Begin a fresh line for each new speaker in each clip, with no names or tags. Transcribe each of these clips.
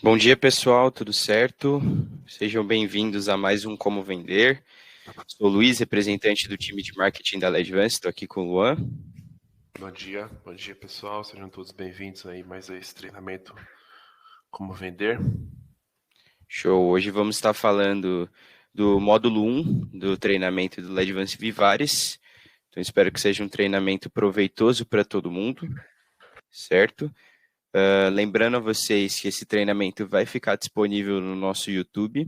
Bom dia, pessoal, tudo certo? Sejam bem-vindos a mais um Como Vender. Sou o Luiz, representante do time de marketing da Ledvance, estou aqui com o Luan.
Bom dia pessoal, sejam todos bem-vindos aí mais a esse treinamento Como Vender.
Show, hoje vamos estar falando do módulo 1 do treinamento do Ledvance Vivares. Então espero que seja um treinamento proveitoso para todo mundo, certo? Lembrando a vocês que esse treinamento vai ficar disponível no nosso YouTube,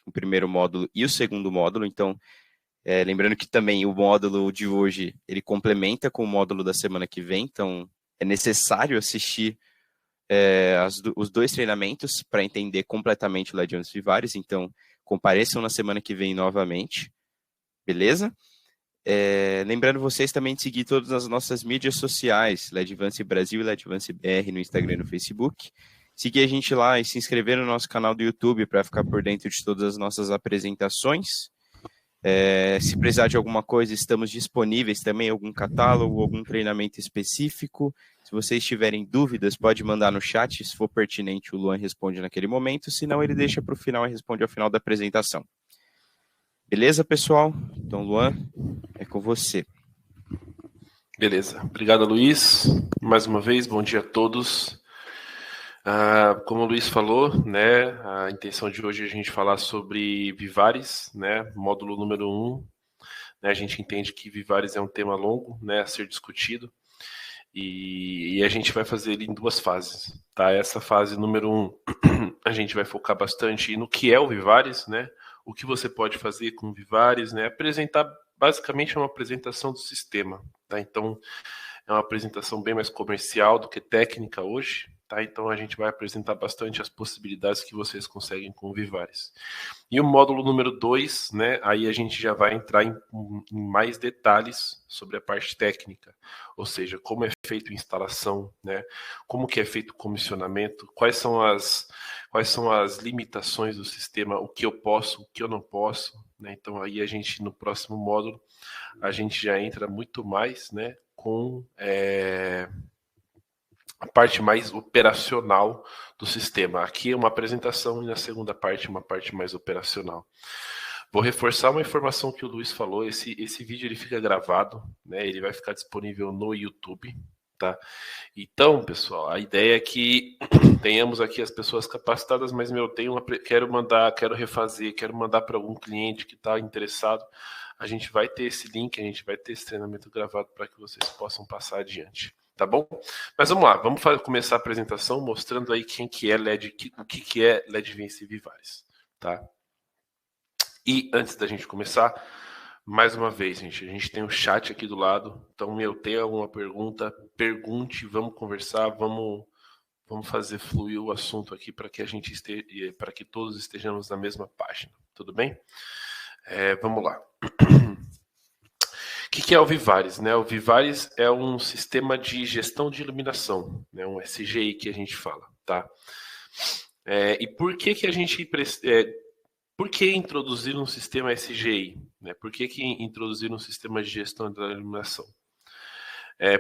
o primeiro módulo e o segundo módulo, então lembrando que também o módulo de hoje, ele complementa com o módulo da semana que vem, então é necessário assistir os dois treinamentos para entender completamente o Ledvance Vivares, então compareçam na semana que vem novamente, beleza? Lembrando vocês também de seguir todas as nossas mídias sociais, Ledvance Brasil e Ledvance BR no Instagram e no Facebook. Seguir a gente lá e se inscrever no nosso canal do YouTube para ficar por dentro de todas as nossas apresentações. Se precisar de alguma coisa, estamos disponíveis também, algum catálogo, algum treinamento específico. Se vocês tiverem dúvidas, pode mandar no chat, se for pertinente o Luan responde naquele momento, se não ele deixa para o final e responde ao final da apresentação. Beleza, pessoal? Então, Luan, é com você.
Beleza, obrigado, Luiz. Mais uma vez, bom dia a todos. Como o Luiz falou, né, a intenção de hoje é a gente falar sobre Vivares, né, módulo número 1. Né, a gente entende que Vivares é um tema longo, né, a ser discutido, e a gente vai fazer ele em duas fases, tá? Essa fase número 1, a gente vai focar bastante no que é o Vivares, né, o que você pode fazer com o Vivares, né, basicamente é uma apresentação do sistema, tá? Então, é uma apresentação bem mais comercial do que técnica hoje, tá? Então a gente vai apresentar bastante as possibilidades que vocês conseguem com o Vivares. E o módulo número 2, né? Aí a gente já vai entrar em mais detalhes sobre a parte técnica, ou seja, como é feito a instalação, né? Como que é feito o comissionamento, quais são as limitações do sistema, o que eu posso, o que eu não posso, né? Então aí a gente no próximo módulo a gente já entra muito mais, né, com a parte mais operacional do sistema. Aqui é uma apresentação e na segunda parte uma parte mais operacional. Vou reforçar uma informação que o Luiz falou, esse vídeo ele fica gravado, né, ele vai ficar disponível no YouTube, tá? Então, pessoal, a ideia é que tenhamos aqui as pessoas capacitadas, mas quero refazer, quero mandar para algum cliente que está interessado. A gente vai ter esse link, a gente vai ter esse treinamento gravado para que vocês possam passar adiante, tá bom? Mas vamos lá, começar a apresentação mostrando aí quem que é o que é Ledvance Vivares, tá? E antes da gente começar, mais uma vez, gente, a gente tem o chat aqui do lado, então, tem alguma pergunta, pergunte, vamos conversar, vamos fazer fluir o assunto aqui para que para que todos estejamos na mesma página, tudo bem? Vamos lá. O que é o Vivares, né? O Vivares é um sistema de gestão de iluminação, né? Um SGI que a gente fala, tá? E por que a gente por que introduzir um sistema SGI? Né? Por que introduzir um sistema de gestão da iluminação?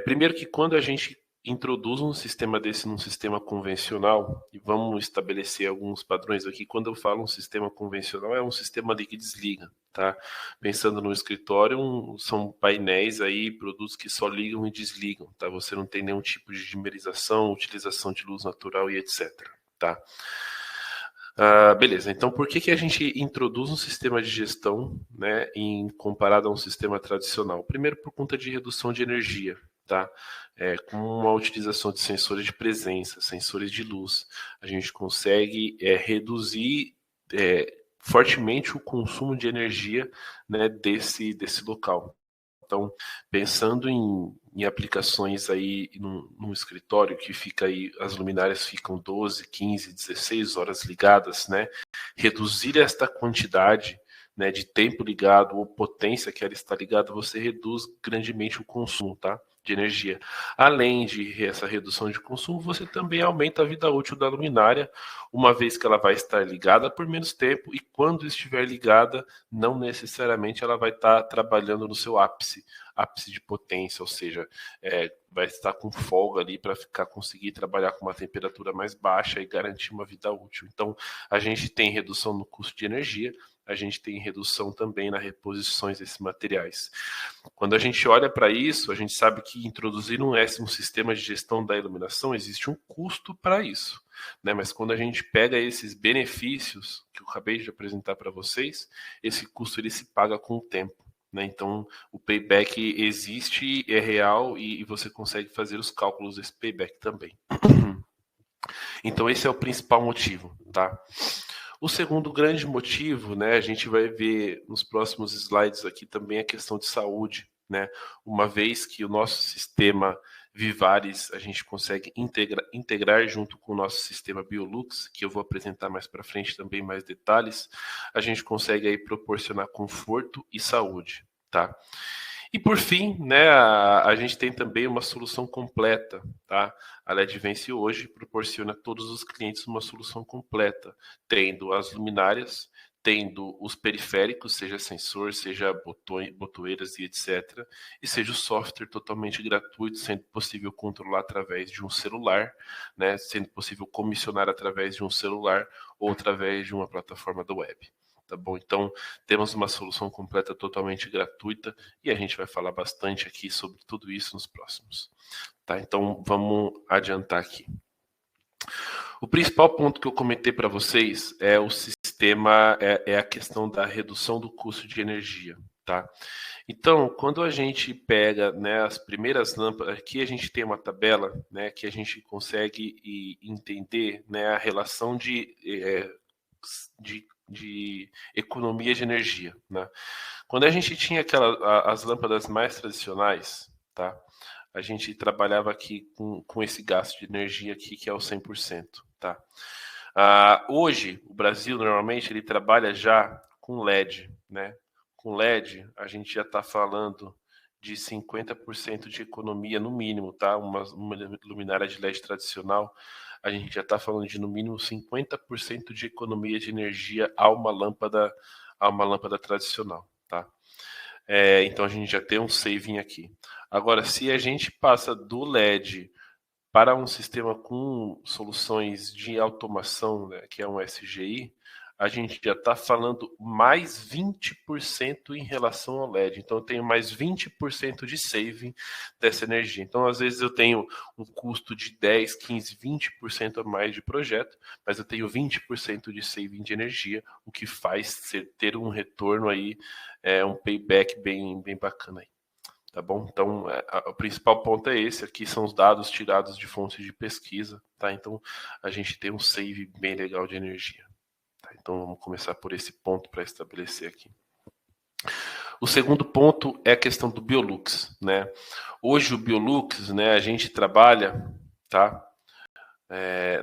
Primeiro que quando a gente introduz um sistema desse num sistema convencional, e vamos estabelecer alguns padrões aqui, quando eu falo um sistema convencional, é um sistema liga e desliga, tá? Pensando no escritório, são painéis aí, produtos que só ligam e desligam, tá? Você não tem nenhum tipo de dimerização, utilização de luz natural e etc, tá? Beleza, então por que a gente introduz um sistema de gestão, né, comparado a um sistema tradicional? Primeiro, por conta de redução de energia, tá? Com uma utilização de sensores de presença, sensores de luz, a gente consegue reduzir fortemente o consumo de energia, né, desse local. Então, pensando em aplicações aí num escritório que fica aí, as luminárias ficam 12, 15, 16 horas ligadas, né? Reduzir esta quantidade, né, de tempo ligado ou potência que ela está ligada, você reduz grandemente o consumo, tá? de energia. Além de essa redução de consumo, você também aumenta a vida útil da luminária, uma vez que ela vai estar ligada por menos tempo, e quando estiver ligada, não necessariamente ela vai estar trabalhando no seu ápice de potência, ou seja, vai estar com folga ali para conseguir trabalhar com uma temperatura mais baixa e garantir uma vida útil. Então, a gente tem redução no custo de energia, a gente tem redução também nas reposições desses materiais. Quando a gente olha para isso, a gente sabe que introduzir um sistema de gestão da iluminação existe um custo para isso, né? Mas quando a gente pega esses benefícios que eu acabei de apresentar para vocês, esse custo ele se paga com o tempo, né? Então, o payback existe, é real e você consegue fazer os cálculos desse payback também. Então, esse é o principal motivo, tá? O segundo grande motivo, né, a gente vai ver nos próximos slides aqui também a questão de saúde, né? Uma vez que o nosso sistema Vivares a gente consegue integrar junto com o nosso sistema Biolux, que eu vou apresentar mais para frente também mais detalhes, a gente consegue aí proporcionar conforto e saúde, tá? E por fim, né, a gente tem também uma solução completa, tá? A LED Vence hoje proporciona a todos os clientes uma solução completa, tendo as luminárias, tendo os periféricos, seja sensor, seja botoeiras e etc. E seja o software totalmente gratuito, sendo possível controlar através de um celular, né? Sendo possível comissionar através de um celular ou através de uma plataforma da web. Tá bom? Então, temos uma solução completa totalmente gratuita e a gente vai falar bastante aqui sobre tudo isso nos próximos. Tá? Então, vamos adiantar aqui. O principal ponto que eu comentei para vocês é o sistema, é a questão da redução do custo de energia. Tá? Então, quando a gente pega, né, as primeiras lâmpadas, aqui a gente tem uma tabela, né, que a gente consegue entender, né, a relação de economia de energia, né? Quando a gente tinha as lâmpadas mais tradicionais, tá? A gente trabalhava aqui com esse gasto de energia aqui que é o 100%, tá? Hoje, o Brasil normalmente ele trabalha já com LED, né? Com LED, a gente já está falando de 50% de economia no mínimo, tá? Uma luminária de LED tradicional, a gente já está falando de no mínimo 50% de economia de energia a uma lâmpada tradicional, tá? Então a gente já tem um saving aqui. Agora, se a gente passa do LED para um sistema com soluções de automação, né, que é um SGI, a gente já está falando mais 20% em relação ao LED. Então, eu tenho mais 20% de saving dessa energia. Então, às vezes, eu tenho um custo de 10, 15, 20% a mais de projeto, mas eu tenho 20% de saving de energia, o que faz ter um retorno aí, um payback bem bacana aí. Tá bom? Então, o principal ponto é esse. Aqui são os dados tirados de fontes de pesquisa, tá? Então, a gente tem um save bem legal de energia. Tá? Então, vamos começar por esse ponto para estabelecer aqui. O segundo ponto é a questão do Biolux, né? Hoje o Biolux, né, a gente trabalha, tá?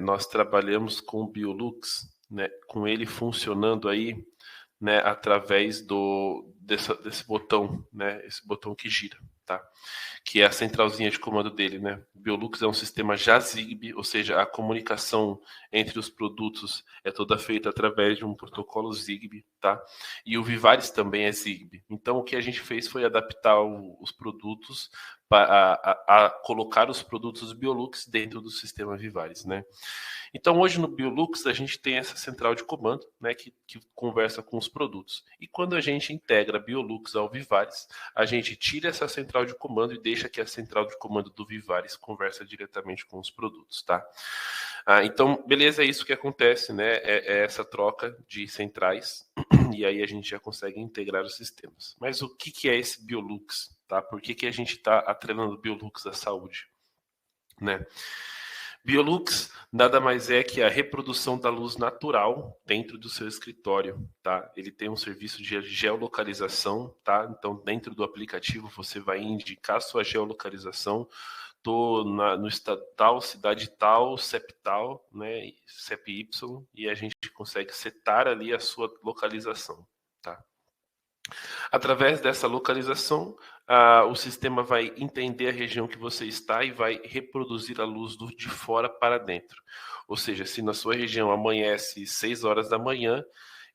Nós trabalhamos com o Biolux, né, com ele funcionando aí, né, através desse botão, né, esse botão que gira, tá? Que é a centralzinha de comando dele, né? O Biolux é um sistema já Zigbee, ou seja, a comunicação entre os produtos é toda feita através de um protocolo Zigbee, tá? E o Vivares também é Zigbee. Então, o que a gente fez foi adaptar os produtos a colocar os produtos Biolux dentro do sistema Vivares, né? Então, hoje no Biolux, a gente tem essa central de comando, né, que conversa com os produtos. E quando a gente integra Biolux ao Vivares, a gente tira essa central de comando e deixa que a central de comando do Vivares conversa diretamente com os produtos, tá? Então, beleza, é isso que acontece, né? É essa troca de centrais, e aí a gente já consegue integrar os sistemas. Mas o que é esse Biolux, tá? Por que a gente está atrelando o Biolux à saúde, né? Biolux nada mais é que a reprodução da luz natural dentro do seu escritório, tá? Ele tem um serviço de geolocalização, tá? Então, dentro do aplicativo, você vai indicar sua geolocalização. Tô no estado tal, cidade tal, CEP tal, né? CEP Y, e a gente consegue setar ali a sua localização, tá? Através dessa localização, o sistema vai entender a região que você está e vai reproduzir a luz de fora para dentro. Ou seja, se na sua região amanhece 6 horas da manhã,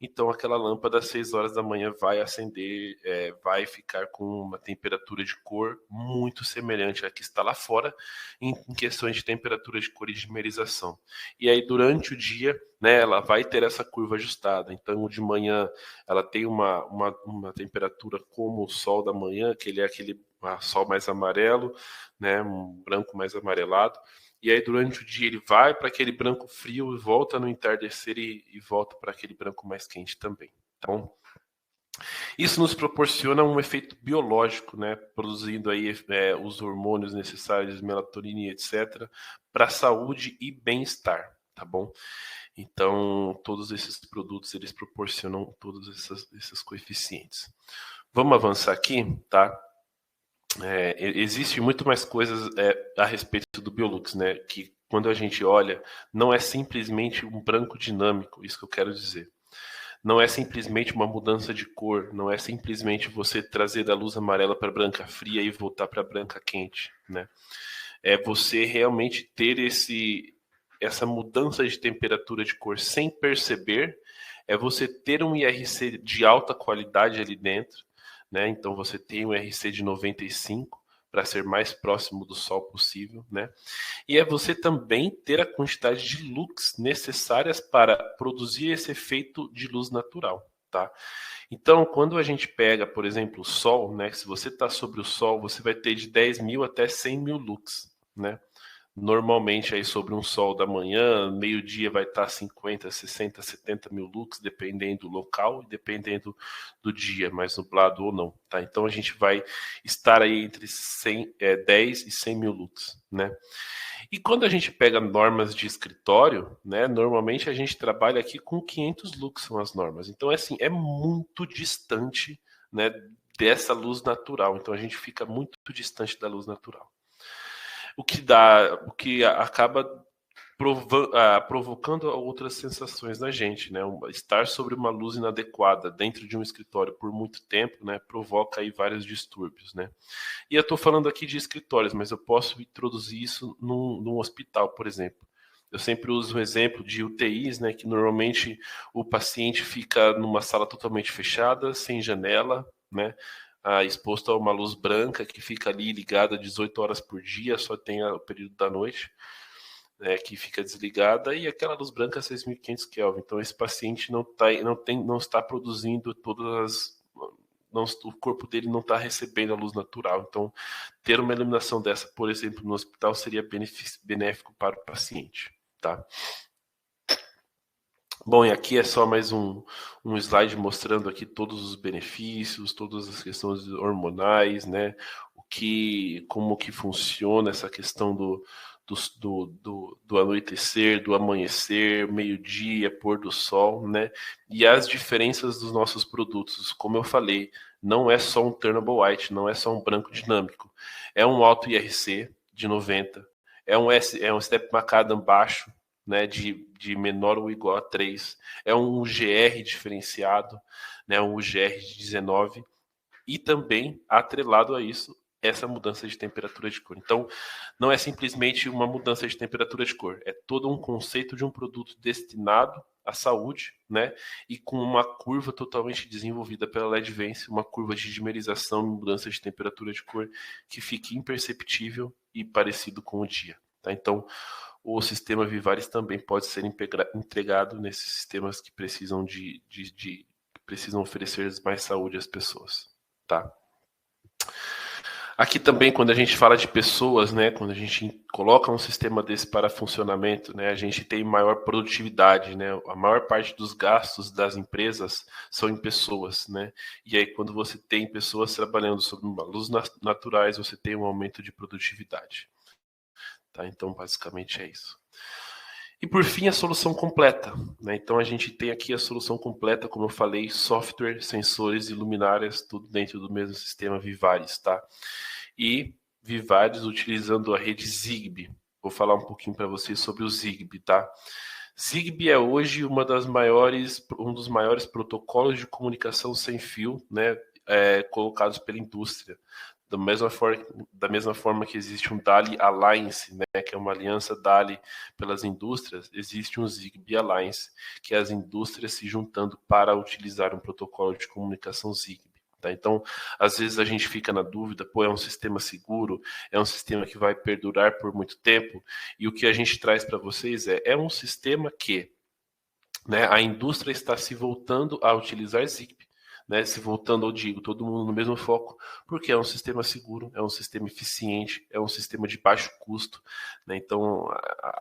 então aquela lâmpada às 6 horas da manhã vai acender, vai ficar com uma temperatura de cor muito semelhante à que está lá fora, em questões de temperatura de cor e de dimerização. E aí, durante o dia, né, ela vai ter essa curva ajustada. Então, de manhã, ela tem uma temperatura como o sol da manhã, que ele é aquele sol mais amarelo, né, um branco mais amarelado. E aí, durante o dia, ele vai para aquele branco frio e volta no entardecer e volta para aquele branco mais quente também. Tá bom? Isso nos proporciona um efeito biológico, né? Produzindo aí os hormônios necessários, melatonina e etc., para saúde e bem-estar, tá bom? Então, todos esses produtos, eles proporcionam todos esses coeficientes. Vamos avançar aqui, tá? Existe muito mais coisas a respeito do Biolux, né? Que quando a gente olha, não é simplesmente um branco dinâmico, isso que eu quero dizer. Não é simplesmente uma mudança de cor, não é simplesmente você trazer da luz amarela para branca fria e voltar para branca quente, né? É você realmente ter essa mudança de temperatura de cor sem perceber, é você ter um IRC de alta qualidade ali dentro, né? Então você tem um IRC de 95 para ser mais próximo do sol possível, né? E é você também ter a quantidade de lux necessárias para produzir esse efeito de luz natural, tá? Então, quando a gente pega, por exemplo, o sol, né? Se você está sobre o sol, você vai ter de 10 mil até 100 mil lux, né? Normalmente aí sobre um sol da manhã, meio-dia vai estar 50, 60, 70 mil lux, dependendo do local e dependendo do dia, mais nublado ou não, tá? Então a gente vai estar aí entre 10 e 100 mil lux, né? E quando a gente pega normas de escritório, né, normalmente a gente trabalha aqui com 500 lux são as normas. Então, assim, é muito distante, né, dessa luz natural. Então a gente fica muito distante da luz natural. O que acaba provocando outras sensações na gente, né? Estar sobre uma luz inadequada dentro de um escritório por muito tempo, né, provoca aí vários distúrbios, né? E eu estou falando aqui de escritórios, mas eu posso introduzir isso num hospital, por exemplo. Eu sempre uso um exemplo de UTIs, né, que normalmente o paciente fica numa sala totalmente fechada, sem janela, né, exposto a uma luz branca que fica ali ligada 18 horas por dia, só tem o período da noite, né, que fica desligada, e aquela luz branca a 6.500 Kelvin. Então esse paciente não está produzindo o corpo dele não está recebendo a luz natural. Então, ter uma iluminação dessa, por exemplo, no hospital, seria benéfico para o paciente, tá? Bom, e aqui é só mais um slide mostrando aqui todos os benefícios, todas as questões hormonais, né? Como que funciona essa questão do anoitecer, do amanhecer, meio-dia, pôr do sol, né? E as diferenças dos nossos produtos. Como eu falei, não é só um turnable white, não é só um branco dinâmico. É um alto IRC de 90, é um step macadam baixo, né, de menor ou igual a 3, é um UGR diferenciado, né, um UGR de 19, e também, atrelado a isso, essa mudança de temperatura de cor. Então, não é simplesmente uma mudança de temperatura de cor, é todo um conceito de um produto destinado à saúde, né, e com uma curva totalmente desenvolvida pela LEDVance, uma curva de dimerização e mudança de temperatura de cor que fique imperceptível e parecido com o dia, tá? Então, o sistema Vivares também pode ser integrado nesses sistemas que precisam precisam oferecer mais saúde às pessoas, tá? Aqui também, quando a gente fala de pessoas, né, quando a gente coloca um sistema desse para funcionamento, né, a gente tem maior produtividade, né, a maior parte dos gastos das empresas são em pessoas, né, e aí quando você tem pessoas trabalhando sob luz naturais, você tem um aumento de produtividade. Tá? Então, basicamente é isso. E por fim, a solução completa, né? Então a gente tem aqui a solução completa, como eu falei, software, sensores e luminárias, tudo dentro do mesmo sistema Vivares, tá? E Vivares utilizando a rede Zigbee. Vou falar um pouquinho para vocês sobre o Zigbee, tá? Zigbee é hoje um dos maiores protocolos de comunicação sem fio, né? colocados pela indústria. Da mesma forma que existe um DALI Alliance, né, que é uma aliança DALI pelas indústrias, existe um Zigbee Alliance, que é as indústrias se juntando para utilizar um protocolo de comunicação Zigbee. Tá? Então, às vezes a gente fica na dúvida, é um sistema seguro, é um sistema que vai perdurar por muito tempo, e o que a gente traz para vocês é um sistema que, né, a indústria está se voltando a utilizar Zigbee. Né, se voltando, eu digo, todo mundo no mesmo foco, porque é um sistema seguro, é um sistema eficiente, é um sistema de baixo custo. Né, então,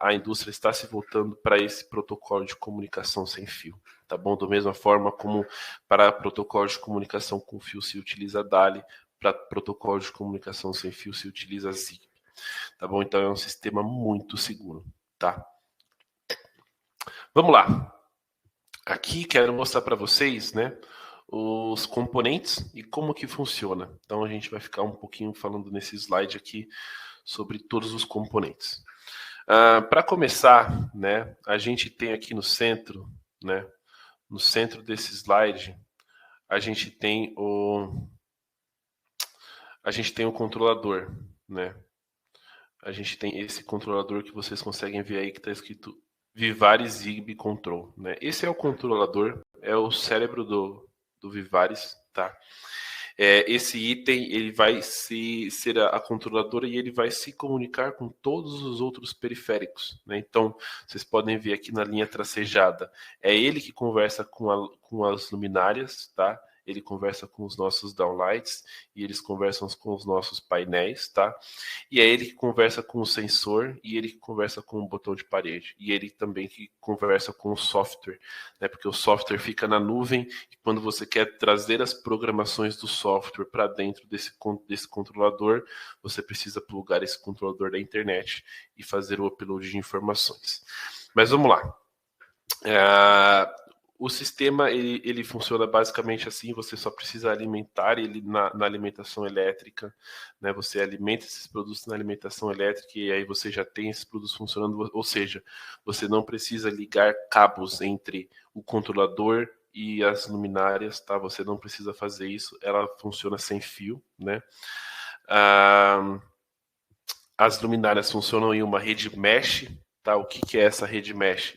a indústria está se voltando para esse protocolo de comunicação sem fio. Tá bom? Da mesma forma como para protocolo de comunicação com fio se utiliza DALI, para protocolo de comunicação sem fio se utiliza Zigbee. Tá bom? Então, é um sistema muito seguro. Tá? Vamos lá. Aqui quero mostrar para vocês, né, os componentes e como que funciona. Então a gente vai ficar um pouquinho falando nesse slide aqui sobre todos os componentes. Para começar, né, a gente tem aqui no centro, né, no centro desse slide, a gente tem o controlador, né? A gente tem esse controlador que vocês conseguem ver aí que está escrito Vivaris Zigbee Control, né? Esse é o controlador, é o cérebro do Vivaris, tá? Esse item ele vai ser a controladora e ele vai se comunicar com todos os outros periféricos, né? Então vocês podem ver aqui na linha tracejada, é ele que conversa com as luminárias, tá? Ele conversa com os nossos downlights e eles conversam com os nossos painéis, tá? E é ele que conversa com o sensor e ele que conversa com o botão de parede. E ele também que conversa com o software, né? Porque o software fica na nuvem e quando você quer trazer as programações do software para dentro desse controlador, você precisa plugar esse controlador da internet e fazer o upload de informações. Mas vamos lá. O sistema ele funciona basicamente assim, você só precisa alimentar ele na alimentação elétrica, né? Você alimenta esses produtos na alimentação elétrica e aí você já tem esses produtos funcionando, ou seja, você não precisa ligar cabos entre o controlador e as luminárias, tá? Você não precisa fazer isso, ela funciona sem fio, né? As luminárias funcionam em uma rede mesh, tá? O que é essa rede mesh?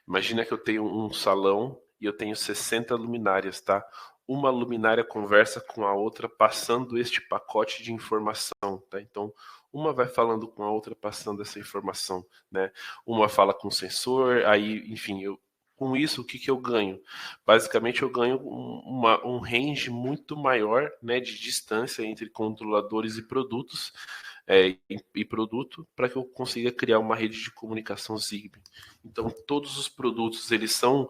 Imagina que eu tenho um salão e eu tenho 60 luminárias, tá? Uma luminária conversa com a outra passando este pacote de informação, tá? Então, uma vai falando com a outra passando essa informação, né? Uma fala com o sensor, aí, enfim, com isso, o que eu ganho? Basicamente, eu ganho um range muito maior, né, de distância entre controladores e produtos, produto para que eu consiga criar uma rede de comunicação Zigbee. Então, todos os produtos eles são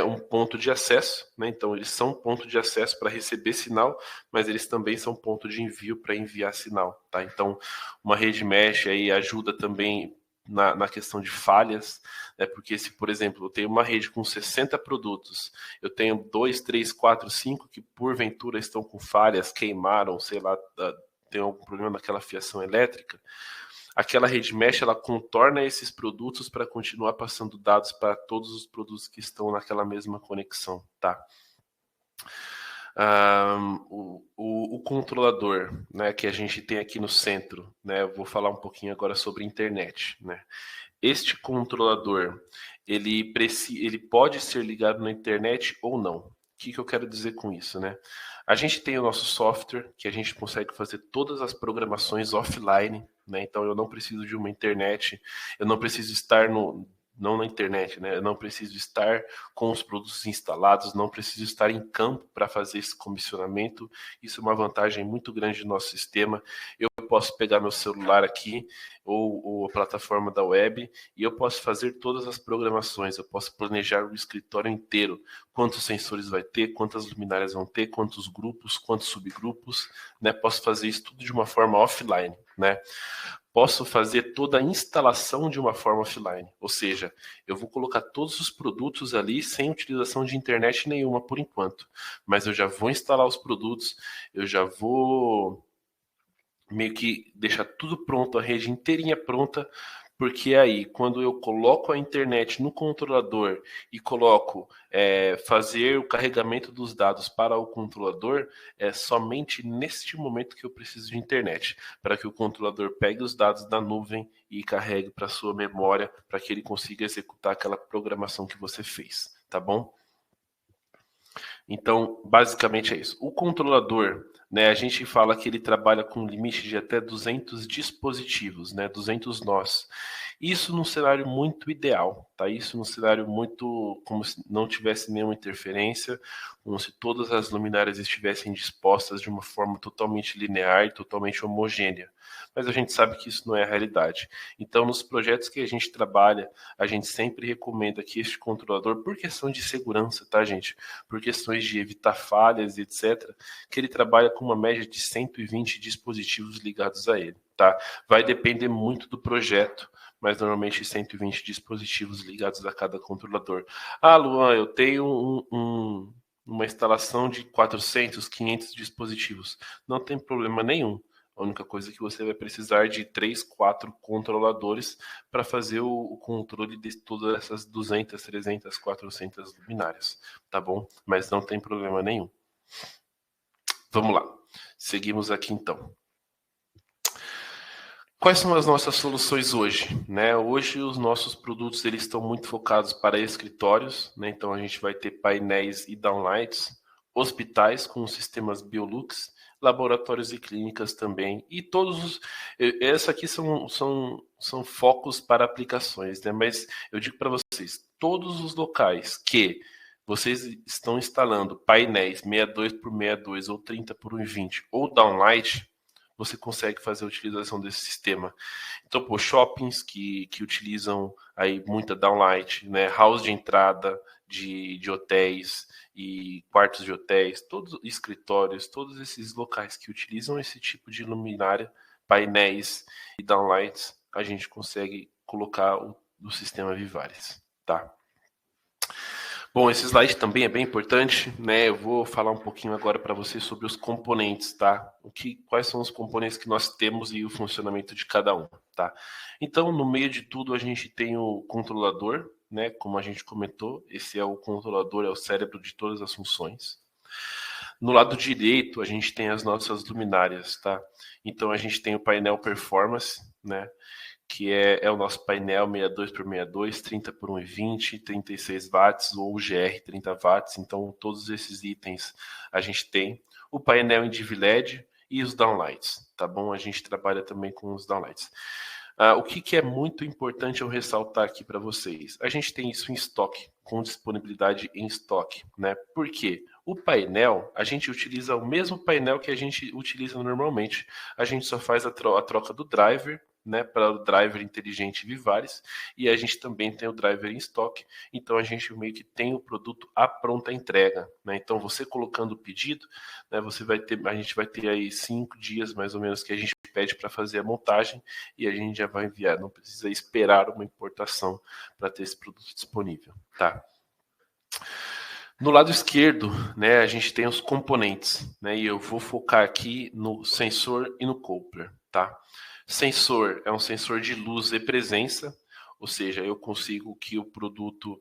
um ponto de acesso, né? Então, eles são ponto de acesso para receber sinal, mas eles também são ponto de envio para enviar sinal, tá? Então, uma rede mesh aí ajuda também na questão de falhas, né? Porque se, por exemplo, eu tenho uma rede com 60 produtos, eu tenho 2, 3, 4, 5 que porventura estão com falhas, queimaram, sei lá, tem algum problema naquela fiação elétrica, aquela rede mesh ela contorna esses produtos para continuar passando dados para todos os produtos que estão naquela mesma conexão, tá? O controlador, né, que a gente tem aqui no centro, né, eu vou falar um pouquinho agora sobre internet, né? Este controlador, ele pode ser ligado na internet ou não. O que eu quero dizer com isso, né? A gente tem o nosso software, que a gente consegue fazer todas as programações offline, né? Então eu não preciso de uma internet, eu não preciso estar não na internet, né? Eu não preciso estar com os produtos instalados, não preciso estar em campo para fazer esse comissionamento. Isso é uma vantagem muito grande do nosso sistema. Eu posso pegar meu celular aqui ou a plataforma da web e eu posso fazer todas as programações. Eu posso planejar o escritório inteiro, quantos sensores vai ter, quantas luminárias vão ter, quantos grupos, quantos subgrupos, né? Posso fazer isso tudo de uma forma offline, né? Posso fazer toda a instalação de uma forma offline, ou seja, eu vou colocar todos os produtos ali sem utilização de internet nenhuma por enquanto, mas eu já vou instalar os produtos, eu já vou meio que deixar tudo pronto, a rede inteirinha pronta Porque aí, quando eu coloco a internet no controlador e coloco fazer o carregamento dos dados para o controlador, é somente neste momento que eu preciso de internet, para que o controlador pegue os dados da nuvem e carregue para sua memória, para que ele consiga executar aquela programação que você fez, tá bom? Então, basicamente é isso. O controlador, né, a gente fala que ele trabalha com um limite de até 200 dispositivos, né, 200 nós. Isso num cenário muito ideal, tá? Isso num cenário muito como se não tivesse nenhuma interferência, como se todas as luminárias estivessem dispostas de uma forma totalmente linear e totalmente homogênea. Mas a gente sabe que isso não é a realidade. Então, nos projetos que a gente trabalha, a gente sempre recomenda que este controlador, por questão de segurança, tá, gente? Por questões de evitar falhas, etc., que ele trabalha com uma média de 120 dispositivos ligados a ele, tá? Vai depender muito do projeto, mas normalmente 120 dispositivos ligados a cada controlador. Ah, Luan, eu tenho uma instalação de 400, 500 dispositivos. Não tem problema nenhum. A única coisa é que você vai precisar de 3, 4 controladores para fazer o controle de todas essas 200, 300, 400 luminárias, tá bom? Mas não tem problema nenhum. Vamos lá. Seguimos aqui então. Quais são as nossas soluções hoje? Né? Hoje os nossos produtos eles estão muito focados para escritórios, né? Então a gente vai ter painéis e downlights, hospitais com sistemas Biolux, laboratórios e clínicas também, e todos os... Essa aqui são focos para aplicações, né? Mas eu digo para vocês, todos os locais que vocês estão instalando painéis 62 por 62 ou 30 por 1,20 ou downlight, você consegue fazer a utilização desse sistema. Então, pô, shoppings que utilizam aí muita downlight, né, house de entrada de hotéis e quartos de hotéis, todos escritórios, todos esses locais que utilizam esse tipo de luminária, painéis e downlights, a gente consegue colocar o sistema Vivares, tá? Bom, esse slide também é bem importante, né? Eu vou falar um pouquinho agora para vocês sobre os componentes, tá? Quais são os componentes que nós temos e o funcionamento de cada um, tá? Então, no meio de tudo, a gente tem o controlador, né? Como a gente comentou, esse é o controlador, é o cérebro de todas as funções. No lado direito, a gente tem as nossas luminárias, tá? Então, a gente tem o painel performance, né? Que é o nosso painel 62 por 62, 30 por 1,20, 36 watts ou GR 30 watts. Então, todos esses itens a gente tem. O painel em DIV LED e os downlights, tá bom? A gente trabalha também com os downlights. O que é muito importante eu ressaltar aqui para vocês? A gente tem isso em estoque, com disponibilidade em estoque, né? Por quê? O painel, a gente utiliza o mesmo painel que a gente utiliza normalmente. A gente só faz a troca do driver, né, para o driver inteligente Vivares, e a gente também tem o driver em estoque, então a gente meio que tem o produto à pronta entrega, né? Então você colocando o pedido, né, a gente vai ter aí 5 dias mais ou menos que a gente pede para fazer a montagem e a gente já vai enviar, não precisa esperar uma importação para ter esse produto disponível, tá? No lado esquerdo, né, a gente tem os componentes, né, e eu vou focar aqui no sensor e no coupler, tá? Sensor é um sensor de luz e presença, ou seja, eu consigo que o produto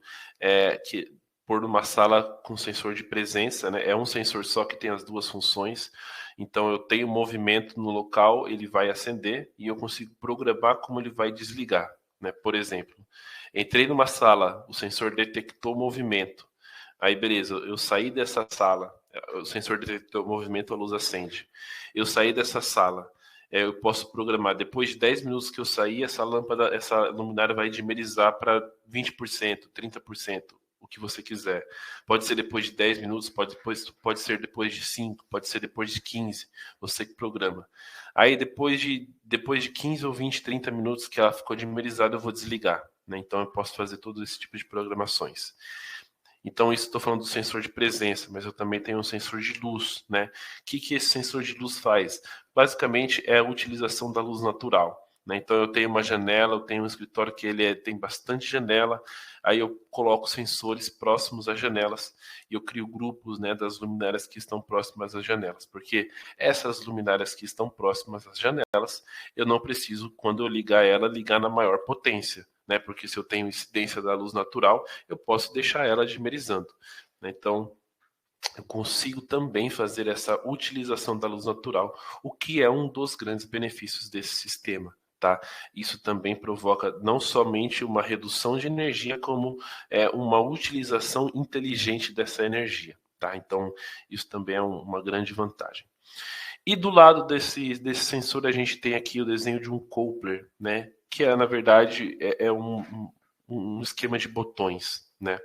pôr numa sala com sensor de presença, né? É um sensor só que tem as duas funções. Então eu tenho movimento no local, ele vai acender e eu consigo programar como ele vai desligar, né? Por exemplo, entrei numa sala, o sensor detectou movimento. Aí beleza, eu saí dessa sala, o sensor detectou movimento, a luz acende. Eu saí dessa sala, eu posso programar, depois de 10 minutos que eu sair, essa lâmpada, essa luminária vai dimerizar para 20%, 30%, o que você quiser. Pode ser depois de 10 minutos, pode ser depois de 5, pode ser depois de 15, você que programa. Aí depois de 15 ou 20, 30 minutos que ela ficou dimerizada, eu vou desligar, né? Então eu posso fazer todo esse tipo de programações. Então, isso estou falando do sensor de presença, mas eu também tenho um sensor de luz, né? O que esse sensor de luz faz? Basicamente, é a utilização da luz natural, né? Então, eu tenho uma janela, eu tenho um escritório que tem bastante janela, aí eu coloco sensores próximos às janelas e eu crio grupos, né, das luminárias que estão próximas às janelas, porque essas luminárias que estão próximas às janelas, eu não preciso, quando eu ligar ela, ligar na maior potência, né, porque se eu tenho incidência da luz natural, eu posso deixar ela dimerizando, né? Então, eu consigo também fazer essa utilização da luz natural, o que é um dos grandes benefícios desse sistema. Tá? Isso também provoca não somente uma redução de energia, como uma utilização inteligente dessa energia. Tá? Então, isso também é uma grande vantagem. E do lado desse sensor, a gente tem aqui o desenho de um coupler, né? Que na verdade, um esquema de botões. Né?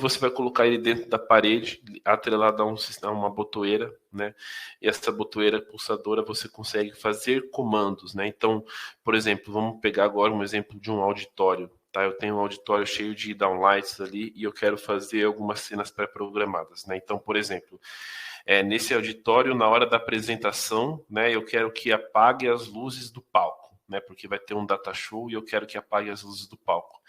Você vai colocar ele dentro da parede, atrelado a uma botoeira, né? E essa botoeira pulsadora você consegue fazer comandos, né? Então, por exemplo, vamos pegar agora um exemplo de um auditório, tá? Eu tenho um auditório cheio de downlights ali e eu quero fazer algumas cenas pré-programadas, né? Então, por exemplo, nesse auditório, na hora da apresentação, né? Eu quero que apague as luzes do palco, né? Porque vai ter um data show e eu quero que apague as luzes do palco.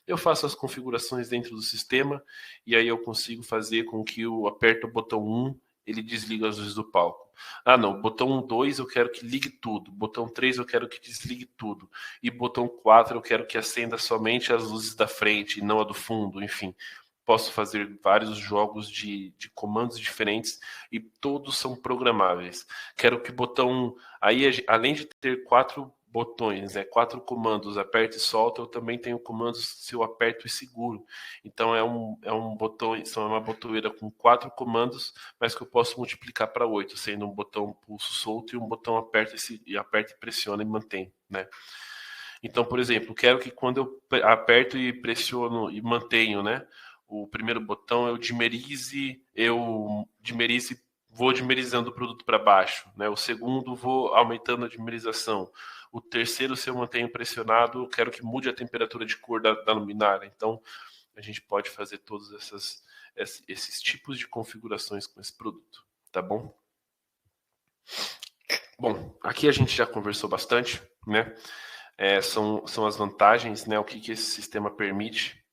Eu faço as configurações dentro do sistema e aí eu consigo fazer com que eu aperte o botão 1, ele desliga as luzes do palco. Ah, não, botão 2 eu quero que ligue tudo, botão 3 eu quero que desligue tudo, e botão 4 eu quero que acenda somente as luzes da frente e não a do fundo, enfim. Posso fazer vários jogos de comandos diferentes e todos são programáveis. Quero que o botão... Aí, além de ter 4 botões, né, 4 comandos, aperta e solta, eu também tenho comandos se eu aperto e seguro. Então é um botão, é uma botoeira com 4 comandos, mas que eu posso multiplicar para 8, sendo um botão pulso solto e um botão aperta e pressiona e mantém, né? Então, por exemplo, quero que quando eu aperto e pressiono e mantenho, né, o primeiro botão vou dimerizando o produto para baixo, né? O segundo, vou aumentando a dimerização. O terceiro, se eu mantenho pressionado, eu quero que mude a temperatura de cor da luminária. Então, a gente pode fazer todos esses tipos de configurações com esse produto, tá bom? Bom, aqui a gente já conversou bastante, né? São as vantagens, né? O que esse sistema permite.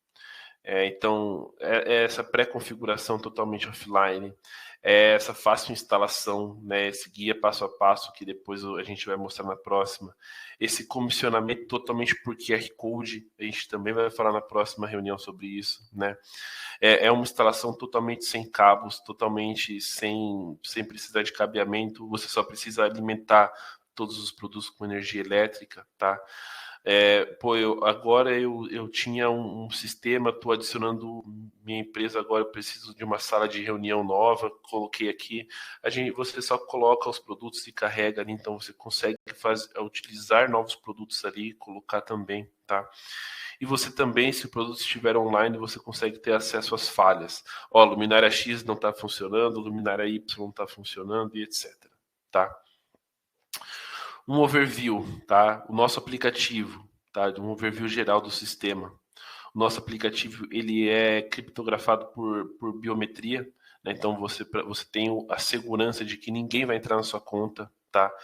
Então, essa pré-configuração totalmente offline, essa fácil instalação, né, esse guia passo a passo que depois a gente vai mostrar na próxima, esse comissionamento totalmente por QR Code, a gente também vai falar na próxima reunião sobre isso, né? É uma instalação totalmente sem cabos, totalmente sem precisar de cabeamento, você só precisa alimentar todos os produtos com energia elétrica, tá? Agora eu tinha um sistema, estou adicionando minha empresa, agora eu preciso de uma sala de reunião nova, coloquei aqui, você só coloca os produtos e carrega ali, então você consegue utilizar novos produtos ali, colocar também, tá? E você também, se o produto estiver online, você consegue ter acesso às falhas. Ó, luminária X não está funcionando, luminária Y não está funcionando e etc, tá? Um overview, tá? O nosso aplicativo, tá? Um overview geral do sistema. O nosso aplicativo, ele é criptografado por biometria, né? Então você tem a segurança de que ninguém vai entrar na sua conta, tá?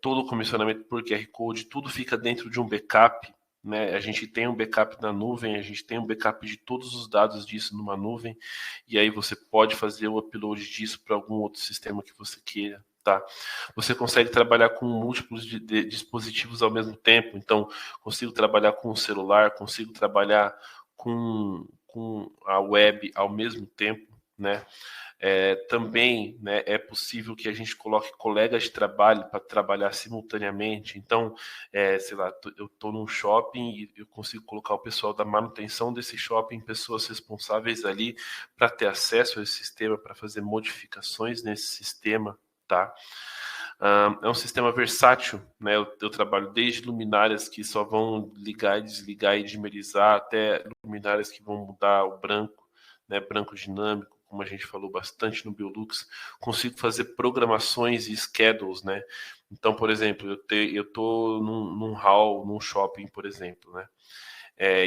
Todo o comissionamento por QR Code, tudo fica dentro de um backup, né? A gente tem um backup na nuvem, a gente tem um backup de todos os dados disso numa nuvem, e aí você pode fazer o upload disso para algum outro sistema que você queira. Tá? Você consegue trabalhar com múltiplos de dispositivos ao mesmo tempo. Então, consigo trabalhar com o celular, consigo trabalhar com a web ao mesmo tempo, né? Também, né, é possível que a gente coloque colegas de trabalho para trabalhar simultaneamente. Então, sei lá, eu estou num shopping e eu consigo colocar o pessoal da manutenção desse shopping, pessoas responsáveis ali para ter acesso a esse sistema, para fazer modificações nesse sistema, tá? É um sistema versátil, né? Eu trabalho desde luminárias que só vão ligar e desligar e dimerizar, até luminárias que vão mudar o branco, né? Branco dinâmico, como a gente falou bastante no Biolux. Consigo fazer programações e schedules, né? Então, por exemplo, eu estou num hall, num shopping, por exemplo, né?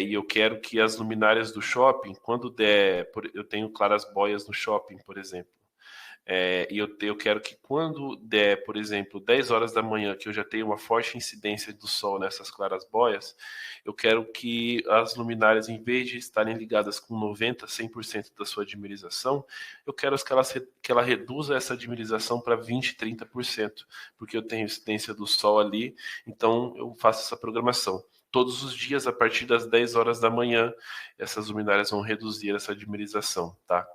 E eu quero que as luminárias do shopping, quando der, eu tenho claras boias no shopping, por exemplo. E eu quero que quando der, por exemplo, 10 horas da manhã, que eu já tenho uma forte incidência do sol nessas claras-boias, eu quero que as luminárias, em vez de estarem ligadas com 90%, 100% da sua dimerização, eu quero que ela reduza essa dimerização para 20%, 30%, porque eu tenho incidência do sol ali, então eu faço essa programação. Todos os dias, a partir das 10 horas da manhã, essas luminárias vão reduzir essa dimerização, tá?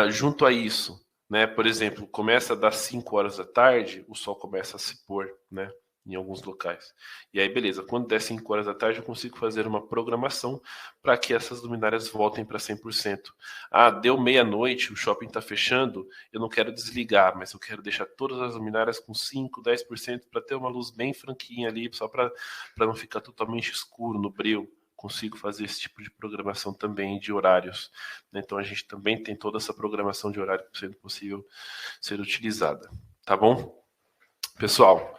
Junto a isso, né, por exemplo, começa das 5 horas da tarde, o sol começa a se pôr, né, em alguns locais. E aí, beleza, quando der 5 horas da tarde, eu consigo fazer uma programação para que essas luminárias voltem para 100%. Deu meia-noite, o shopping está fechando, eu não quero desligar, mas eu quero deixar todas as luminárias com 5, 10% para ter uma luz bem franquinha ali, só para não ficar totalmente escuro no breu. Consigo fazer esse tipo de programação também de horários. Então a gente também tem toda essa programação de horário sendo possível ser utilizada. Tá bom? Pessoal,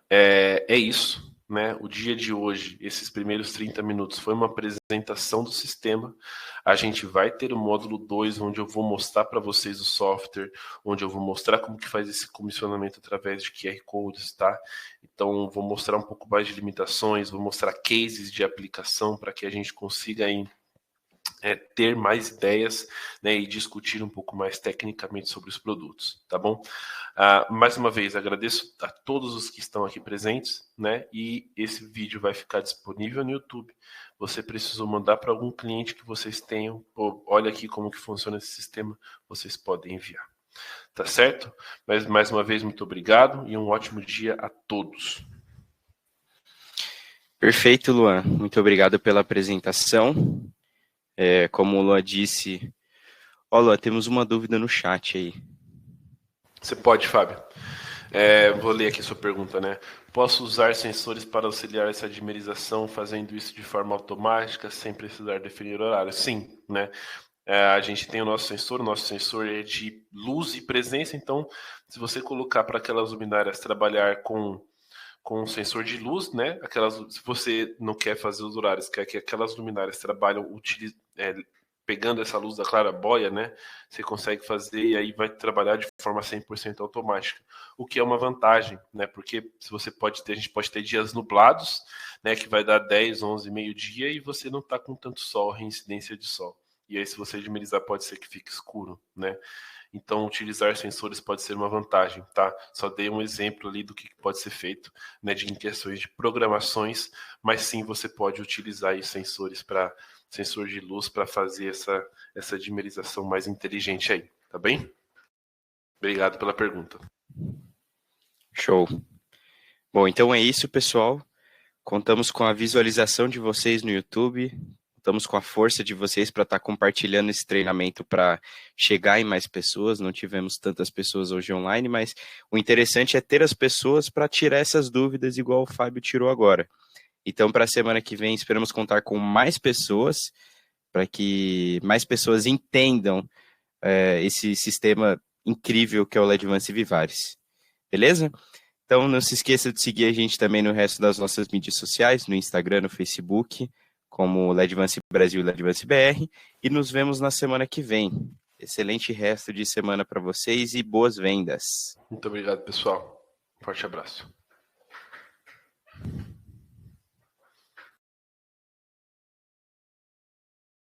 é isso. Né? O dia de hoje, esses primeiros 30 minutos, foi uma apresentação do sistema. A gente vai ter o módulo 2, onde eu vou mostrar para vocês o software, onde eu vou mostrar como que faz esse comissionamento através de QR Codes, tá? Então, vou mostrar um pouco mais de limitações, vou mostrar cases de aplicação para que a gente consiga aí, ter mais ideias, né, e discutir um pouco mais tecnicamente sobre os produtos, tá bom? Mais uma vez, agradeço a todos os que estão aqui presentes, né, e esse vídeo vai ficar disponível no YouTube. Você precisou mandar para algum cliente que vocês tenham, olha aqui como que funciona esse sistema, vocês podem enviar. Tá certo? Mas, mais uma vez, muito obrigado e um ótimo dia a todos.
Perfeito, Luan. Muito obrigado pela apresentação. Como o Luan disse... Luan, temos uma dúvida no chat aí.
Você pode, Fábio. Vou ler aqui a sua pergunta, né? Posso usar sensores para auxiliar essa dimerização, fazendo isso de forma automática, sem precisar definir horário? Sim, né? A gente tem o nosso sensor é de luz e presença, então se você colocar para aquelas luminárias trabalhar com um sensor de luz, né? Se você não quer fazer os horários, quer que aquelas luminárias trabalham pegando essa luz da claraboia, né? Você consegue fazer e aí vai trabalhar de forma 100% automática, o que é uma vantagem, né? Porque a gente pode ter dias nublados, né? Que vai dar 10, 11, meio-dia e você não está com tanto sol, reincidência de sol. E aí, se você dimerizar, pode ser que fique escuro, né? Então, utilizar sensores pode ser uma vantagem, tá? Só dei um exemplo ali do que pode ser feito, né, em questões de programações, mas sim, você pode utilizar aí sensor de luz para fazer essa dimerização mais inteligente aí, tá bem? Obrigado pela pergunta.
Show. Bom, então é isso, pessoal. Contamos com a visualização de vocês no YouTube. Contamos com a força de vocês para estar compartilhando esse treinamento para chegar em mais pessoas. Não tivemos tantas pessoas hoje online, mas o interessante é ter as pessoas para tirar essas dúvidas, igual o Fábio tirou agora. Então, para a semana que vem, esperamos contar com mais pessoas, para que mais pessoas entendam esse sistema incrível que é o Ledvance Vivares. Beleza? Então, não se esqueça de seguir a gente também no resto das nossas mídias sociais, no Instagram, no Facebook, como Ledvance Brasil e Ledvance BR, e nos vemos na semana que vem. Excelente resto de semana para vocês e boas vendas.
Muito obrigado, pessoal. Um forte abraço.